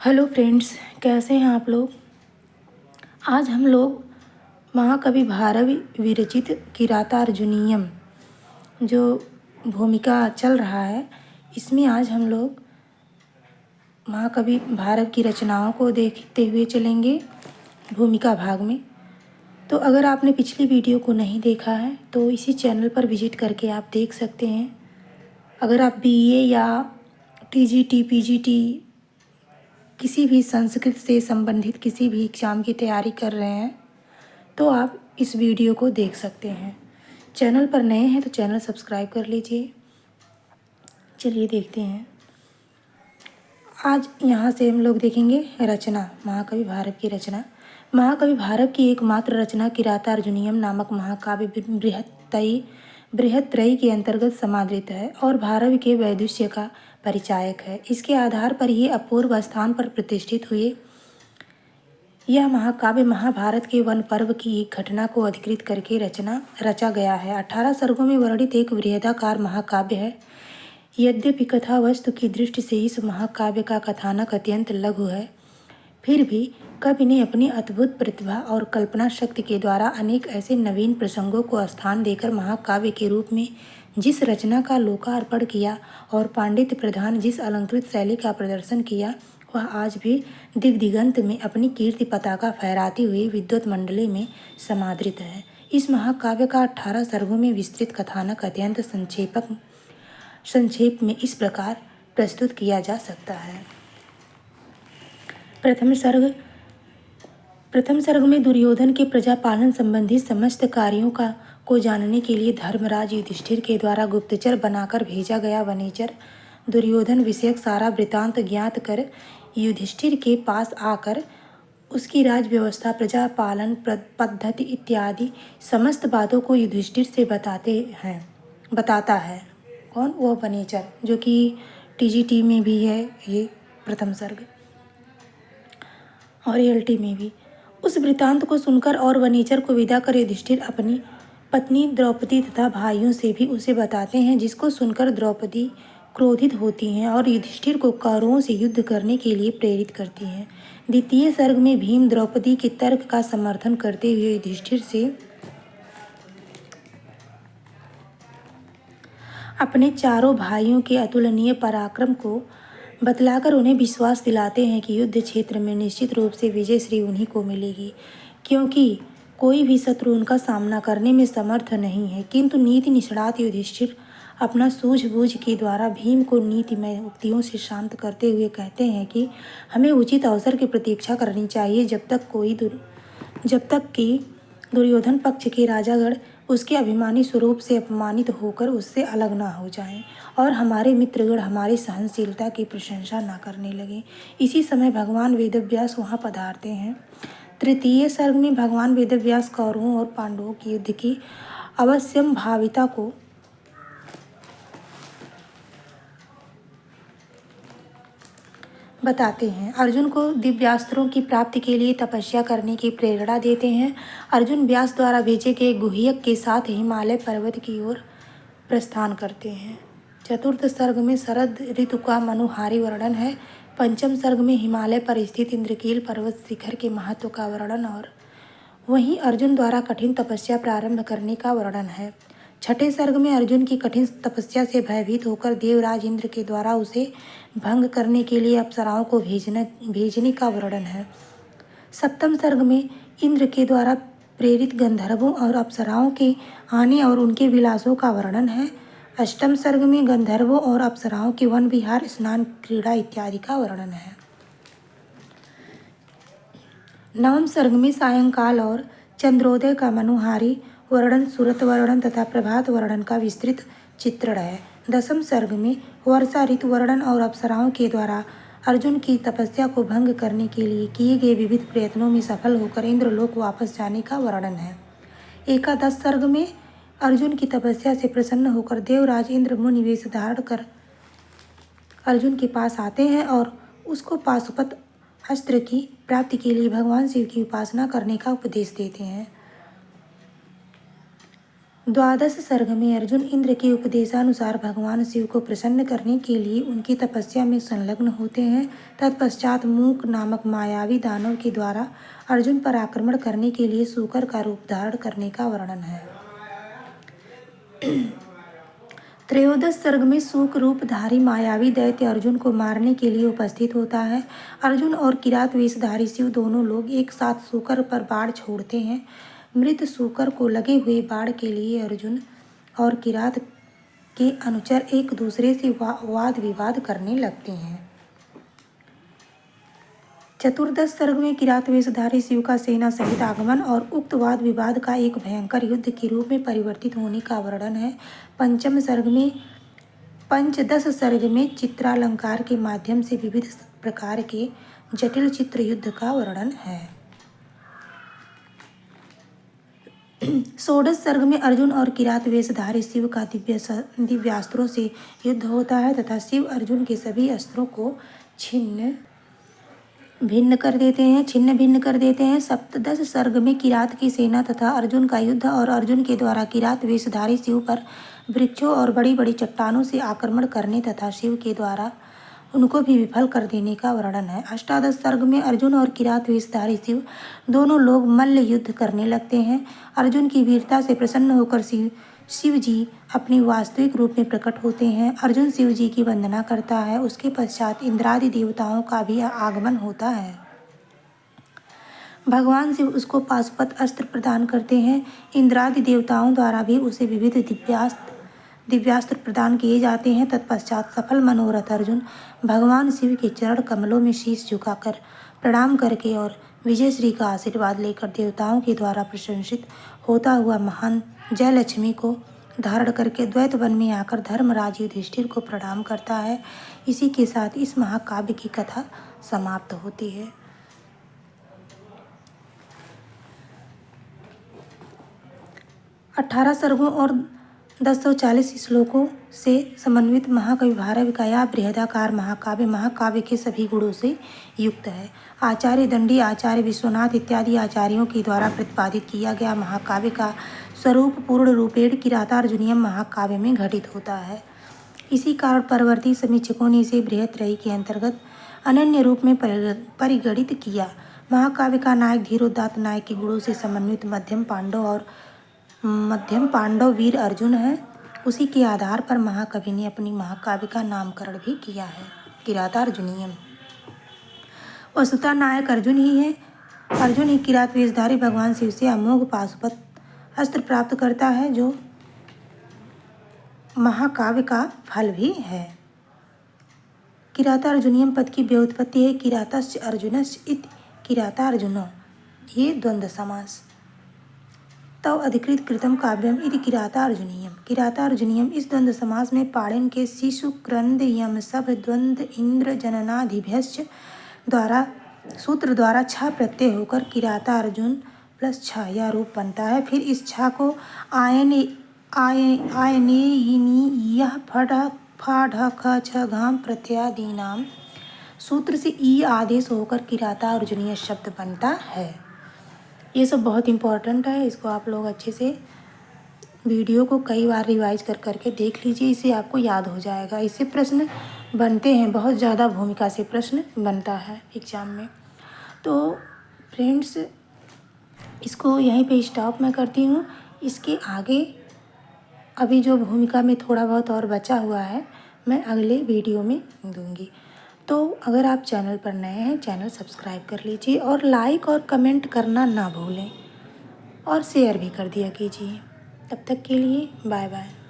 Hello friends, कैसे हैं आप लोग। आज हम लोग महाकवि भारवी विरचित किरातार्जुनीयम जो भूमिका चल रहा है, इसमें आज हम लोग महाकवि भारव की रचनाओं को देखते हुए चलेंगे भूमिका भाग में। तो अगर आपने पिछली वीडियो को नहीं देखा है तो इसी चैनल पर विजिट करके आप देख सकते हैं। अगर आप बीए या टीजीटी पीजीटी किसी भी संस्कृत से संबंधित किसी भी एग्ज़ाम की तैयारी कर रहे हैं तो आप इस वीडियो को देख सकते हैं। चैनल पर नए हैं तो चैनल सब्सक्राइब कर लीजिए। चलिए देखते हैं। आज यहाँ से हम लोग देखेंगे रचना, महाकवि भारव की रचना। महाकवि भारव की एकमात्र रचना किरातार्जुनीयम नामक महाकाव्य बृहत्त्रयी के अंतर्गत समादृत है और भारव के वैदुष्य का परिचायक है। इसके आधार पर ही अपूर्व स्थान पर प्रतिष्ठित हुए यह महाकाव्य महाभारत के वन पर्व की एक घटना को अधिकृत करके रचा गया है। 18 सर्गों में वर्णित एक बृहदाकार महाकाव्य है। यद्यपि कथा वस्तु की दृष्टि से इस महाकाव्य का कथानक अत्यंत लघु है, फिर भी कवि ने अपनी अद्भुत प्रतिभा और कल्पना शक्ति के द्वारा अनेक ऐसे नवीन प्रसंगों को स्थान देकर महाकाव्य के रूप में जिस रचना का लोकार्पण किया और पांडित्य प्रधान जिस अलंकृत शैली का प्रदर्शन किया, वह आज भी दिग्दिगंत में अपनी कीर्ति पताका फहराती हुई विद्वत मंडली में समादृत है। इस महाकाव्य का 18 सर्गों में विस्तृत कथानक अत्यंत संक्षेप में इस प्रकार प्रस्तुत किया जा सकता है। प्रथम सर्ग में दुर्योधन के प्रजापालन संबंधी समस्त कार्यों को जानने के लिए धर्मराज युधिष्ठिर के द्वारा गुप्तचर बनाकर भेजा गया वनेचर दुर्योधन विषयक सारा वृतांत ज्ञात कर युधिष्ठिर के पास आकर उसकी राज व्यवस्था, प्रजापालन पद्धति इत्यादि समस्त बातों को युधिष्ठिर से बताता है। कौन? वो वनेचर, जो कि टीजीटी में भी है ये प्रथम सर्ग और एलटी में भी। उस वृतांत को सुनकर और वनेचर को विदा कर युधिष्ठिर अपनी पत्नी द्रौपदी तथा भाइयों से भी उसे बताते हैं, जिसको सुनकर द्रौपदी क्रोधित होती हैं और युधिष्ठिर को कौरवों से युद्ध करने के लिए प्रेरित करती हैं। द्वितीय सर्ग में भीम द्रौपदी के तर्क का समर्थन करते हुए युधिष्ठिर से अपने चारों भाइयों के अतुलनीय पराक्रम को बतलाकर उन्हें विश्वास दिलाते हैं कि युद्ध क्षेत्र में निश्चित रूप से विजय श्री उन्हीं को मिलेगी, क्योंकि कोई भी शत्रु उनका सामना करने में समर्थ नहीं है। किंतु नीति निष्णात युधिष्ठिर अपना सूझबूझ के द्वारा भीम को नीतिमय उक्तियों से शांत करते हुए कहते हैं कि हमें उचित अवसर की प्रतीक्षा करनी चाहिए, जब तक कि दुर्योधन पक्ष के राजागण उसके अभिमानी स्वरूप से अपमानित होकर उससे अलग ना हो जाएं और हमारे मित्रगण हमारी सहनशीलता की प्रशंसा ना करने लगे। इसी समय भगवान वेदव्यास वहाँ पधारते हैं। तृतीय सर्ग में भगवान वेदव्यास कौरवों और पांडवों की युद्ध की अवश्यंभाविता को बताते हैं। अर्जुन को दिव्यास्त्रों की प्राप्ति के लिए तपस्या करने की प्रेरणा देते हैं। अर्जुन व्यास द्वारा भेजे गए गुह्यक के साथ हिमालय पर्वत की ओर प्रस्थान करते हैं। चतुर्थ सर्ग में शरद ऋतु का मनोहारी वर्णन है। पंचम सर्ग में हिमालय पर स्थित इंद्रकील पर्वत शिखर के महत्व का वर्णन और वहीं अर्जुन द्वारा कठिन तपस्या प्रारंभ करने का वर्णन है। छठे सर्ग में अर्जुन की कठिन तपस्या से भयभीत होकर देवराज इंद्र के द्वारा उसे भंग करने के लिए अप्सराओं को भेजने का वर्णन है। सप्तम सर्ग में इंद्र के द्वारा प्रेरित गंधर्वों और अप्सराओं के आने और उनके विलासों का वर्णन है। अष्टम सर्ग में गंधर्वों और अप्सराओं के वन विहार, स्नान, क्रीड़ा इत्यादि का वर्णन है। नवम सर्ग में सायंकाल और चंद्रोदय का मनोहारी वर्णन, सूरत वर्णन तथा प्रभात वर्णन का विस्तृत चित्रण है। दसम सर्ग में वर्षा ऋतु वर्णन और अप्सराओं के द्वारा अर्जुन की तपस्या को भंग करने के लिए किए गए विविध प्रयत्नों में सफल होकर इंद्रलोक वापस जाने का वर्णन है। एकादश सर्ग में अर्जुन की तपस्या से प्रसन्न होकर देवराज इंद्र मुनि वेश धारण कर अर्जुन के पास आते हैं और उसको पाशुपत अस्त्र की प्राप्ति के लिए भगवान शिव की उपासना करने का उपदेश देते हैं। द्वादश सर्ग में अर्जुन इंद्र के उपदेशानुसार भगवान शिव को प्रसन्न करने के लिए उनकी तपस्या में संलग्न होते हैं। तत्पश्चात मूक नामक मायावी दानव के द्वारा अर्जुन पर आक्रमण करने के लिए सूकर का रूप धारण करने का वर्णन है। त्रयोदश सर्ग में सूक रूपधारी मायावी दैत्य अर्जुन को मारने के लिए उपस्थित होता है। अर्जुन और किरात वेशधारी शिव दोनों लोग एक साथ सूकर पर बाण छोड़ते हैं। मृत सूकर को लगे हुए बाण के लिए अर्जुन और किरात के अनुचर एक दूसरे से वाद विवाद करने लगते हैं। चतुर्दश सर्ग में किरात वेशधारी शिव का सेना सहित आगमन और उक्त वाद विवाद का एक भयंकर युद्ध के रूप में परिवर्तित होने का वर्णन है। पंचदश सर्ग में चित्रालंकार के माध्यम से विविध प्रकार के जटिल चित्र युद्ध का वर्णन है। षोडश सर्ग में अर्जुन और किरात वेशधारी शिव का दिव्यास्त्रों से युद्ध होता है तथा शिव अर्जुन के सभी अस्त्रों को छिन्न भिन्न कर देते हैं। सप्तदश सर्ग में किरात की सेना तथा अर्जुन का युद्ध और अर्जुन के द्वारा किरात वेशधारी शिव पर वृक्षों और बड़ी बड़ी चट्टानों से आक्रमण करने तथा शिव के द्वारा उनको भी विफल कर देने का वर्णन है। अष्टादश सर्ग में अर्जुन और किरात वेशधारी शिव दोनों लोग मल्ल युद्ध करने लगते हैं। अर्जुन की वीरता से प्रसन्न होकर शिव जी अपने वास्तविक रूप में प्रकट होते हैं। अर्जुन शिव जी की वंदना करता है। उसके पश्चात इंद्रादि देवताओं का भी आगमन होता है। भगवान शिव उसको पाशुपत अस्त्र प्रदान करते हैं। इंद्रादि देवताओं द्वारा भी उसे विविध दिव्यास्त्र प्रदान किए जाते हैं। तत्पश्चात सफल मनोरथ अर्जुन भगवान शिव के चरण कमलों में शीश झुकाकर प्रणाम करके और विजय श्री का आशीर्वाद लेकर देवताओं के द्वारा प्रशंसित होता हुआ महान जय लक्ष्मी को धारण करके द्वैत वन में आकर धर्मराज युधिष्ठिर को प्रणाम करता है। इसी के साथ इस महाकाव्य की कथा समाप्त होती है। 18 सर्गों और 1040 श्लोकों से समन्वित महाकवि भारवी का यह बृहदाकार महाकाव्य के सभी गुणों से युक्त है। आचार्य दंडी, आचार्य विश्वनाथ इत्यादि आचार्यों के द्वारा प्रतिपादित किया गया महाकाव्य का स्वरूप पूर्ण रूपेण किरातार्जुनीयम महाकाव्य में घटित होता है। इसी कारण परवर्ती समीक्षकों ने इसे बृहत्रयी के अंतर्गत अनन्य रूप में परिगणित किया। महाकाव्य का नायक धीरोदात्त नायक के गुणों से समन्वित मध्यम पांडव वीर अर्जुन है। उसी के आधार पर महाकवि ने अपनी महाकाव्य का नामकरण भी किया है किरातार्जुनीयम। वस्तुतः नायक अर्जुन ही है। अर्जुन ही किरात वेशधारी भगवान शिव से अमोघ पाशुपत अस्त्र प्राप्त करता है, जो महाकाव्य का फल भी है। किरातार्जुनीयम पद की व्युत्पत्ति है किरातश्च अर्जुनश्च इति किरातार्जुनो, ये द्वंद्व समास। तव अधिकृत कृतम काव्यम इति किरातार्जुनीयम। किरातार्जुनीयम इस द्वंद्व समास में पाणिनि के शिशु क्रंद यम सब द्वंद्व इंद्र जननादिभ्यश्च द्वारा सूत्र द्वारा छा प्रत्यय होकर किरातार्जुन प्लस छा यह रूप बनता है। फिर इस छा को आयनेयिनी यह फढ़ ख छ घाम प्रत्ययादीनाम सूत्र से ई आदेश होकर किरातार्जुनीय शब्द बनता है। ये सब बहुत इम्पोर्टेंट है। इसको आप लोग अच्छे से वीडियो को कई बार रिवाइज करके देख लीजिए, इससे आपको याद हो जाएगा। इससे प्रश्न बनते हैं, बहुत ज़्यादा भूमिका से प्रश्न बनता है एग्ज़ाम में। तो फ्रेंड्स, इसको यहीं पे स्टॉप मैं करती हूँ। इसके आगे अभी जो भूमिका में थोड़ा बहुत और बचा हुआ है मैं अगले वीडियो में दूँगी। तो अगर आप चैनल पर नए हैं, चैनल सब्सक्राइब कर लीजिए और लाइक और कमेंट करना ना भूलें और शेयर भी कर दिया कीजिए। तब तक के लिए बाय बाय।